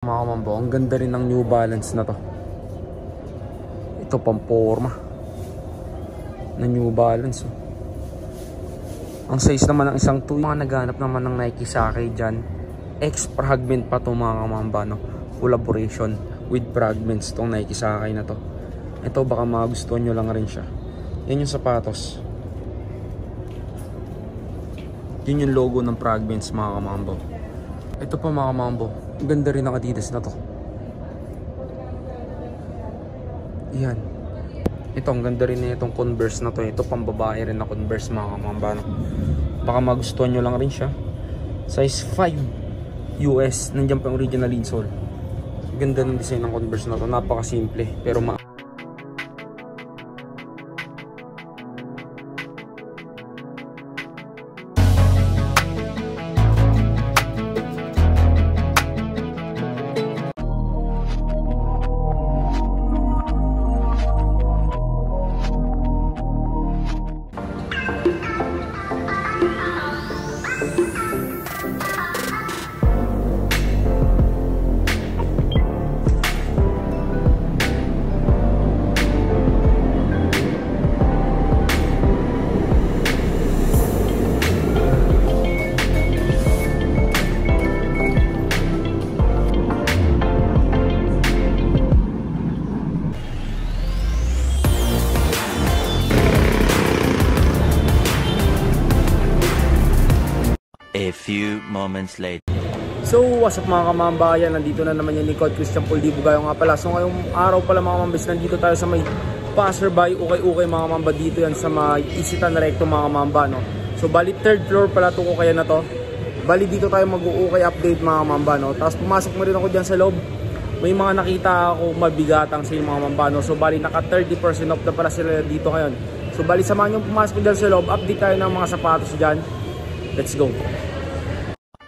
Mga kamambo, ang ganda rin ng New Balance na to. Ito pang forma na New Balance. Ang size naman ng isang 2. Mga naghanap naman ng Nike sa akin dyan, X-Fragment pa to mga kamamba, no? Collaboration with Fragments tong Nike sa akin na to. Ito baka magustuhan nyo lang rin siya. Yan yung sapatos. Yun yung logo ng Fragments mga kamambo. Ito pa mga kamambo, ang ganda rin ng Adidas na to. Yan. Ito ang ganda rin na itong Converse na to. Ito pang babae rin na Converse mga kamamba, no? Baka magustuhan nyo lang rin siya. Size 5 US. Nandiyan pa yung original insole. Ganda ng design ng Converse na to. Napaka simple pero A few moments later. So, what's up mga kamambayan? Nandito na naman yan ni Code Christian Poldibo Gayo nga pala. So, ngayong araw pala mga kamambis, nandito tayo sa may passerby, ukay-ukay mga kamamba. Dito yan sa may Isitan Recto mga kamamba, no? So, bali 3rd floor pala itong ukay na to. Bali dito tayo mag-uukay update mga kamamba, no? Tapos pumasok mo rin ako dyan sa loob. May mga nakita ako mabigatang sale mga kamamba, no? So, bali naka 30% off na pala sila dito ngayon. So, bali samahan nyo pumasok dyan sa loob. Update tayo ng mga sapatos dyan. Let's go.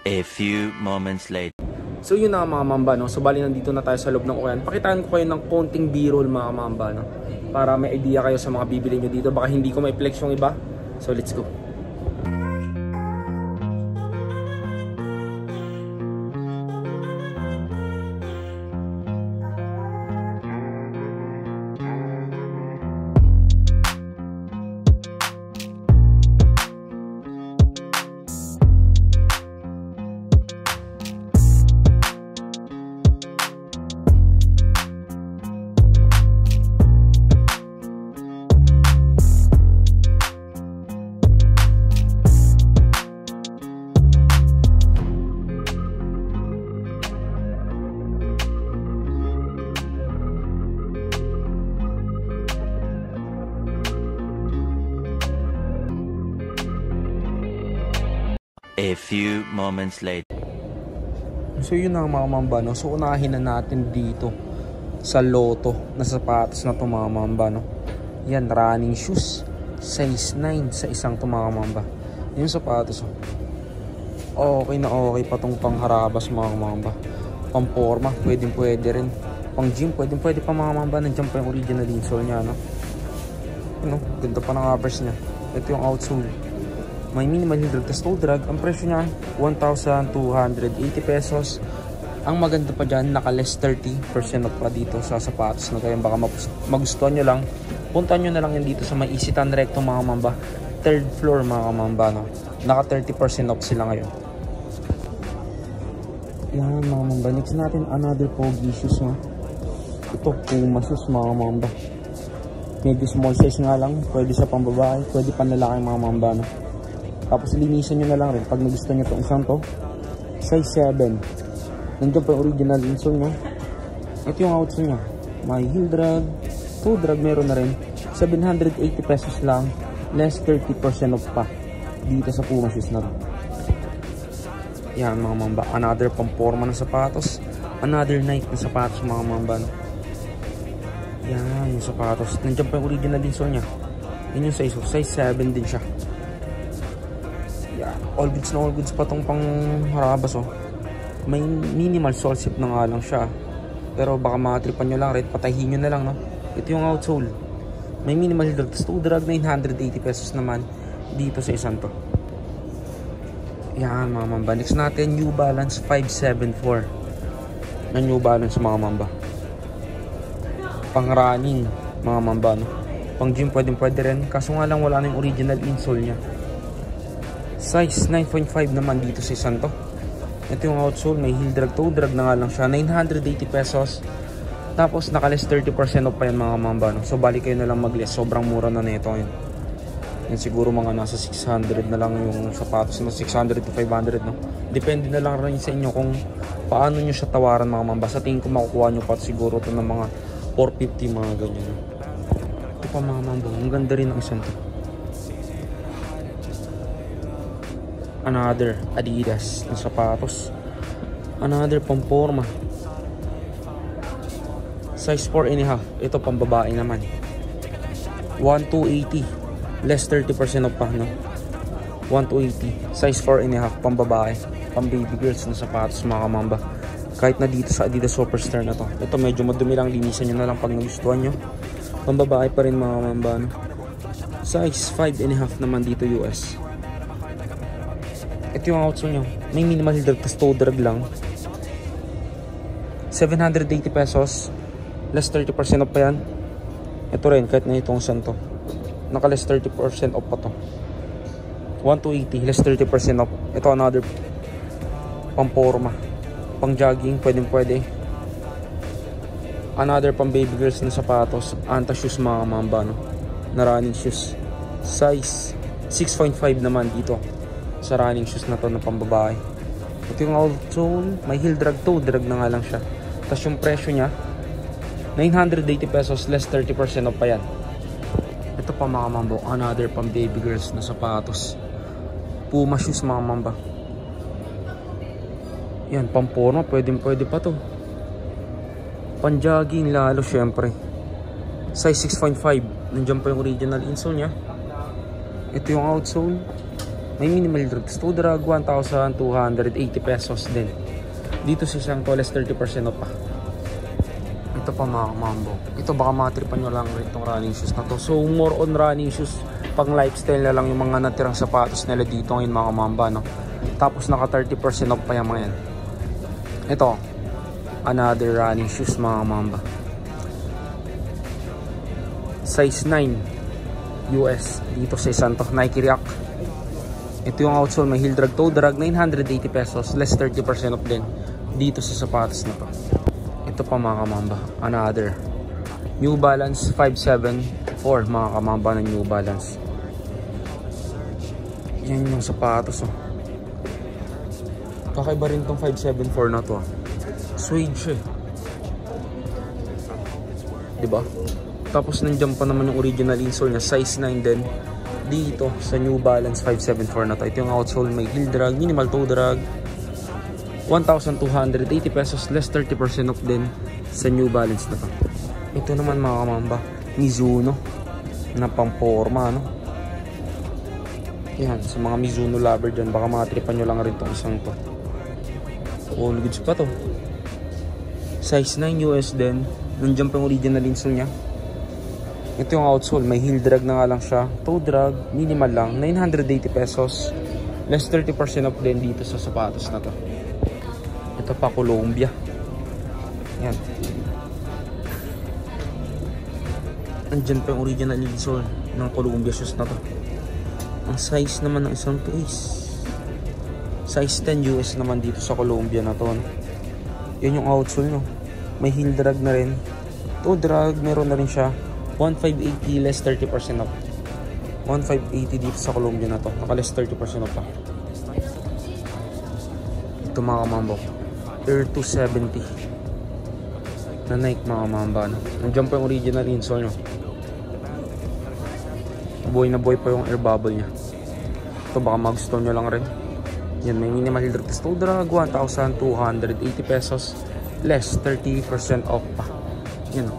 A few moments later. So yun na mga mamba, no? So bali nandito na tayo sa loob ng ukayan. Pakitaan ko kayo ng konting b-roll mga mamba, no? Para may idea kayo sa mga bibili nyo dito. Baka hindi ko may flex yung iba. So let's go. A few moments later. So yun na mga mamba, no? So unahin na natin dito sa Lotto na sapatos na to mga mamba, no? Yan, running shoes. Size 9 sa isang to mga mamba. Yung sapatos, oh. Okay na okay pa tong pangharabas mga mamba. Pang forma, pwede rin. Pang gym, pwede pa mga mamba. Nandiyan pa yung original insole nya, no? Ano, ganda pa ng uppers nya. Ito yung outsole. May minimal heel drag, tas toe drag. Ang presyo niya 1,280 pesos. Ang maganda pa dyan, naka less 30% off pa dito sa sapatos na kayo. Baka magustuhan nyo lang, puntahan nyo na lang yan dito sa may Isitan Recto mga mamba. 3rd floor mga mamba, no? Naka 30% off sila ngayon. Yan mga mamba. Next natin, another pogi shoes, no? Ito, Puma shoes mga mamba. Medyo small size nga lang. Pwede sa pang babae, pwede panlalaki mga mamba, no? Tapos linisan nyo na lang rin pag nagustuhan nyo itong isang to. Size 7. Nandiyan pa yung original insole nya. Ito yung outsole nya. May heel drag, toe drag meron na rin. 780 pesos lang. Less 30% off pa dito sa Puma shoes na to. Yan mga mamba. Another pamporma ng sapatos. Another Nike na sapatos mga mamba, no? Yan yung sapatos. Nandiyan pa yung original insole nya. Yun yung size. Size 7 din siya. All goods na all goods pa tong pang harabas, oh. May minimal sole zip na nga lang siya. Pero baka makatripan nyo lang, right? Patahin nyo na lang, no? Ito yung outsole. May minimal drag. Tapos 2 drag, 980 pesos naman dito sa isang to. Yan mga mamba. Next natin, New Balance 574. na New Balance mga mamba. Pang running mga mamba, no? Pang gym pwede rin, kaso nga lang wala na yung original insole nya. Size 9.5 naman dito sa isang to. Ito yung outsole, may heel drag, toe drag na nga lang siya, 980 pesos. Tapos naka-less 30% off pa yan mga mamba, no? So bali kayo na lang mag-less, sobrang mura na nito yun. Yan siguro mga nasa 600 na lang yung sapatos, na 600 to 500, no? Depende na lang rin sa inyo kung paano nyo siya tawaran mga mamba. Sa tingin ko makukuha nyo pa siguro ito ng mga 450 mga ganyan, no? Ito pa mga mamba, ang ganda rin ng isang to. Another Adidas na sapatos, another pamporma, size 4.5. Ito pang babae naman, 1,280, less 30% off pa, no? 1,280, size 4.5, pang babae, pang baby girls na sapatos mga kamamba. Kahit na dito sa Adidas Superstar na to, ito medyo madumi lang, linisan nyo na lang pag nagustuhan nyo. Pang babae pa rin mga kamamba, no? Size 5.5 naman dito US. Ito yung outsole nyo, may minimal heel drag, tas toe drag lang, 780 pesos, less 30% off pa yan. Ito rin, kahit na itong santo, naka less 30% off pa to, 1,280, less 30% off. Ito another pamporma, pang jogging, pwede. Another pang baby girls na sapatos, Anta shoes mga mamba, no? Na running shoes, size 6.5 naman dito sa running shoes na to na pambabae. Ito yung outsole, may heel drag, toe drag na nga lang siya. Tapos yung presyo nya 980 pesos, less 30% off pa yan. Ito pa mga mambo, another pang baby girls na sapatos, Puma shoes mga mamba. Yan, pamporma, pwede pa to. Pan jogging lalo syempre, size 6.5. Nandiyan pa yung original insole nya. Ito yung outsole, may minimal drag, toe drag, 1,280 pesos din. Dito sa isang to, less 30% off pa. Ito pa mga mambo, ito baka matripan nyo lang rin itong running shoes na to. So more on running shoes, pang lifestyle na lang yung mga natirang sapatos nila dito ngayon mga mamba, no? Tapos naka 30% off pa yung mga yan. Ito, another running shoes mga mamba, size 9 US dito sa isang to, Nike React. Ito yung outsole, may heel drag, toe drag, 980 pesos, less 30% off din dito sa sapatos na to. Ito pa mga kamamba, another New Balance 574 mga kamamba ng New Balance. Yan yung sapatos, oh. Kakaiba rin tong 574 na to, ah. Suede siya, diba? Tapos nandiyan pa naman yung original insole niya, size 9 din dito sa New Balance 574 na to. Ito yung outsole, may heel drag, minimal toe drag, 1,280 pesos, less 30% off din sa New Balance na to. Ito naman mga kamamba, Mizuno na pamporma, no? Yan, sa mga Mizuno lover dyan, baka matripan nyo lang rin itong isang to. All goods pa to, size 9 US din. Nandiyan pa yung original insole nya. Ito yung outsole, may heel drag na nga lang siya, toe drag, minimal lang, 980 pesos, less 30% off din dito sa sapatos na to. Ito pa, Columbia. Yan, andyan pa yung original insole ng Columbia shoes na to. Ang size naman ng isang to is size 10 US naman dito sa Columbia na to, no? Yan yung outsole, no? May heel drag na rin, toe drag, meron na rin siya, 1,580 less 30% off. 1,580 dito sa Columbia na to, naka less 30% off pa. Ito mga kamambo, Air 270 na Nike mga mamba, no? Nandiyan pa yung original insole, no? Buhay na buhay pa yung air bubble nya. Ito baka magustuhan nyo lang rin. Yan, may minimal heel drag, toe drag, 1,280 pesos, less 30% off pa. Yan, no?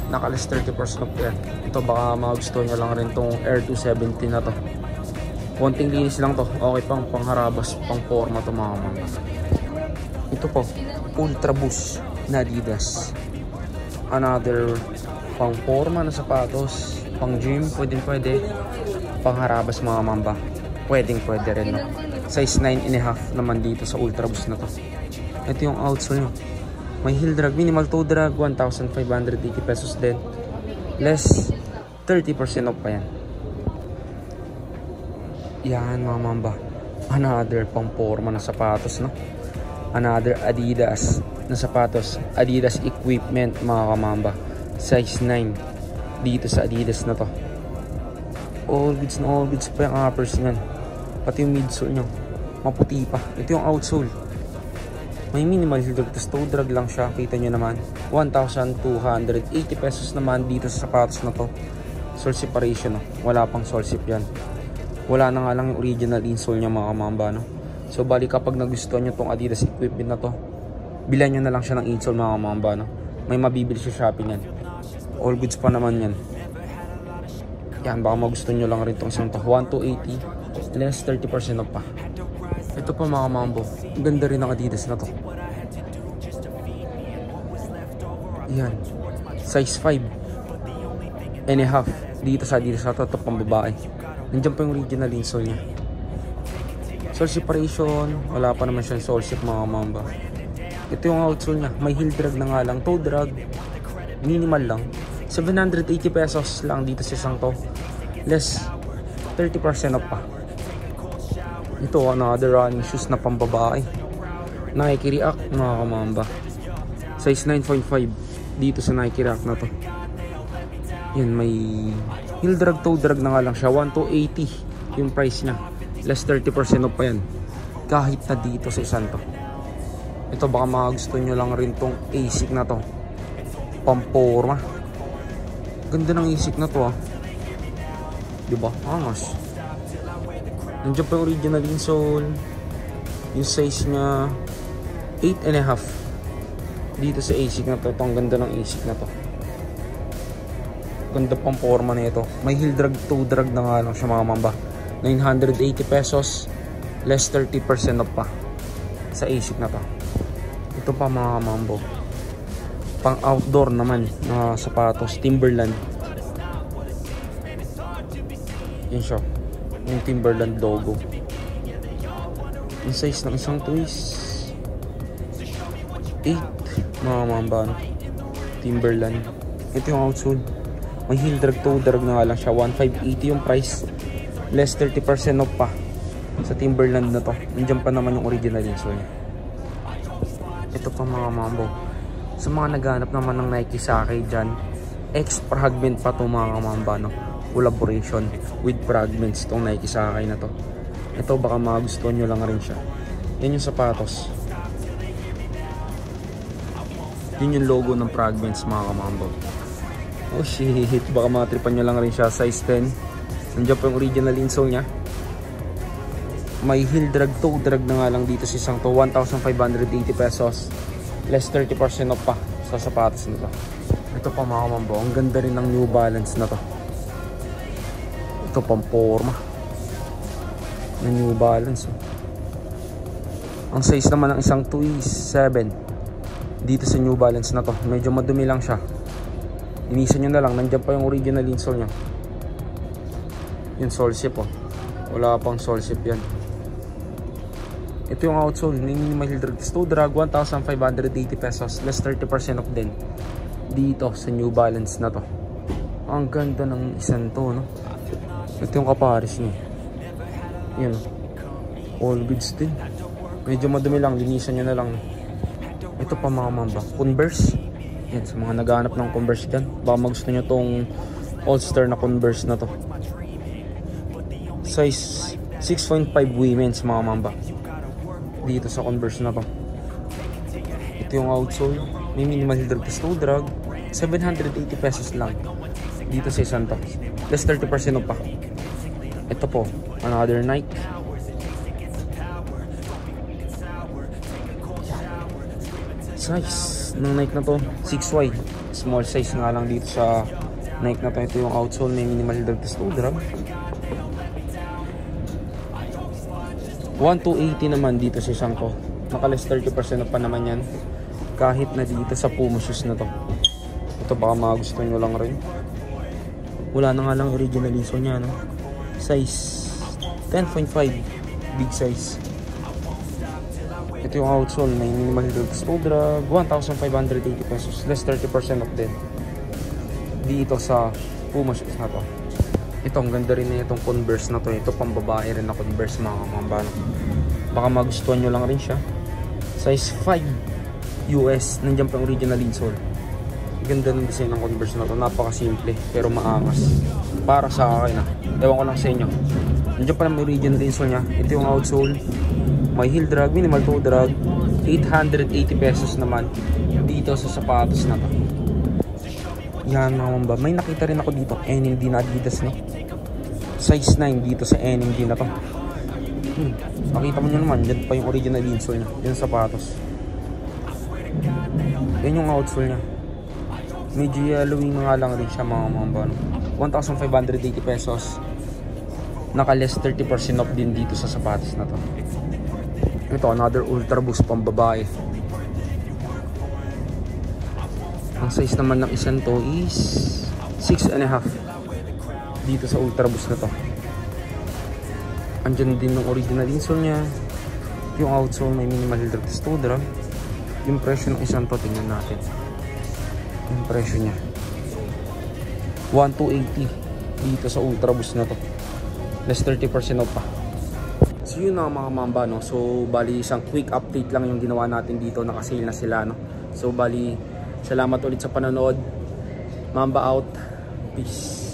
Naka less 30% off yan. Ito baka magustuhan nyo lang rin tong Air 270 na to. Konting linis lang to, okay pang pangharabas, pang forma to mga mamba. Ito po, Ultra Boost na Adidas. Another pang forma na sapatos, pang gym, pwede. Pangharabas mga mamba, pwede rin, no? Size 9.5 naman dito sa Ultra Boost na to. Ito yung outsole nyo, May heel drag, minimal toe drag, 1,580 pesos din. Less 30% off pa yan. Yan mga mamba. Another pang forma na sapatos, no? Another Adidas na sapatos. Adidas equipment mga kamamba. Size 9. Dito sa Adidas na to. All goods na all goods pa yung uppers nyan. Pati yung midsole nyo. Maputi pa. Ito yung outsole. May minimal heel drag. Tapos toe drag lang siya. Kita nyo naman. 1,280 pesos naman dito sa sapatos na to. Sole separation, no? Wala pang sole sip yan. Wala na nga lang yung original insole niya mga kamamba, no? So bali kapag nagustuhan nyo tong Adidas equipment na to, bilan nyo na lang siya ng insole mga kamamba, no? May mabibili siya shopping yan. All goods pa naman yan. Yan, baka magustuhan nyo lang rin tong isang to. 1,280 less 30% off pa. Ito pa mga kamambo. Ganda rin ng Adidas na to. Yan. Size 5 and a half. Dito sa Adidas na to. Ito pang babae. Nandiyan pa yung original insole niya. Sole separation, wala pa naman siyang sole sip mga mamba. Ito yung outsole niya. May heel drag na nga lang. Toe drag, minimal lang. 780 pesos lang dito sa isang to. Less 30% off pa. Ito, another running shoes na pambabae. Nike React mga kamamba. Size 9.5 dito sa Nike React na to. Yan, may heel drag, toe drag na nga lang siya. 1,280 yung price niya. Less 30% off pa yan. Kahit na dito sa isang to. Ito baka magusto nyo lang rin tong ASIC na to. Pamporma. Ganda ng ASIC na to, ah. Diba? Angas. Nandiyan pa yung original insole. Yung size niya 8 and a half. Dito sa ASIC na to. Ito ang ganda ng ASIC na to. Ganda pang forma na ito. May heel drag, toe drag na nga lang siya mga mamba. 980 pesos. Less 30% off pa. Sa ASIC na to. Ito pa mga mambo. Pang outdoor naman na sapatos. Timberland. Yan siya. Yung Timberland logo. Yung size ng isang to is 8 mga mamba. Timberland. Ito yung outsole. May heel drag, toe drag na nga lang siya. 1,580 yung price. Less 30% off pa. Sa Timberland na to. Nandiyan pa naman yung original insole niya. Ito pa mga mambo. Sa mga naghanap naman ng Nike Sake dyan, X-Fragment pa to mga mamba, no? Collaboration with Fragments tong Nike Sake na to. Ito baka magustuhan nyo lang rin siya. Yan yung sapatos. Yun yung logo ng Fragments mga kamambo. Oh shit, baka matripan nyo lang rin siya. Size 10. Nandiyan pa yung original insole nya. May heel drag, toe drag na nga lang dito sa isang to. 1,580 pesos. Less 30% off pa sa sapatos nito. Ito pa mga kamambo. Ang ganda rin ng New Balance na to. Ito pang forma na New Balance. Ang size naman ng isang to is 7. Dito sa New Balance na to. Medyo madumi lang siya. Inisan nyo na lang. Nandiyan pa yung original insole nya. Yung sole sip, oh. Wala pang sole sip yan. Ito yung outsole. Minimal heel drag. Toe drag 1,580 pesos. Less 30% off din. Dito sa New Balance na to. Ang ganda ng isang to, no? Ito yung kapares niya. Yan. All goods din. Medyo madumi lang. Linisan nyo na lang. Ito pa mga mamba. Converse. Yan. Sa mga naghahanap ng Converse dyan. Baka magusto nyo tong All-Star na Converse na to. Size 6.5 women's mga mamba. Dito sa Converse na to. Ito yung outsole. May minimal heel drag, toe drag. 780 pesos lang. Dito sa isang to. Less 30% off pa. Ito po. Another Nike. Size ng Nike na to 6Y. Small size nga lang dito sa Nike na to. Ito yung outsole. May minimal heel drag, toe drag. 1,280 naman dito sa isang to. Naka-less 30% pa naman yan. Kahit na dito sa Puma shoes na to. Ito baka magustuhan nyo lang rin. Wala na nga lang original insole nya, no? Size 10.5. Big size. Ito yung outsole, may minimal toe drag, 1,580 pesos, less 30% off din. Dito sa Puma shoes na to. Ito, ang ganda rin na itong Converse na to. Ito pang babae rin na Converse mga mamambano. Baka magustuhan nyo lang rin siya. Size 5 US, nandiyan pa yung original insole. Ganda ng design ng Converse na to, napaka-simple pero maangas. Para sa akin ewan ko lang sa inyo. Nandiyan pa yung original insole nya. Ito yung outsole, may heel drag, minimal toe drag, 880 pesos naman dito sa sapatos na to. Yan mga mamba. May nakita rin ako dito, NMD na Adidas, no? Size 9 dito sa NMD na to. Nakita mo nyo naman, dyan pa yung original insole nya, yung sapatos. Yan yung outsole nya. Medyo yellowing na nga lang rin siya mga mamba, no? 1,580 pesos. Naka less 30% off din dito sa sapatos na to. Ito, another Ultra Boost pang babae. Ang size naman ng isang to is 6.5 dito sa Ultra Boost na to. Andyan din ng original insole nya. Yung outsole may minimal toe drag. Yung presyo ng isang to, tingnan natin. Yung presyo nya 1,280 dito sa Ultra Boost na to. Less 30% off pa. So yun na mga mamba, no? So bali isang quick update lang yung ginawa natin dito. Nakasale na sila, no? So bali salamat ulit sa panonood. Mamba out. Peace.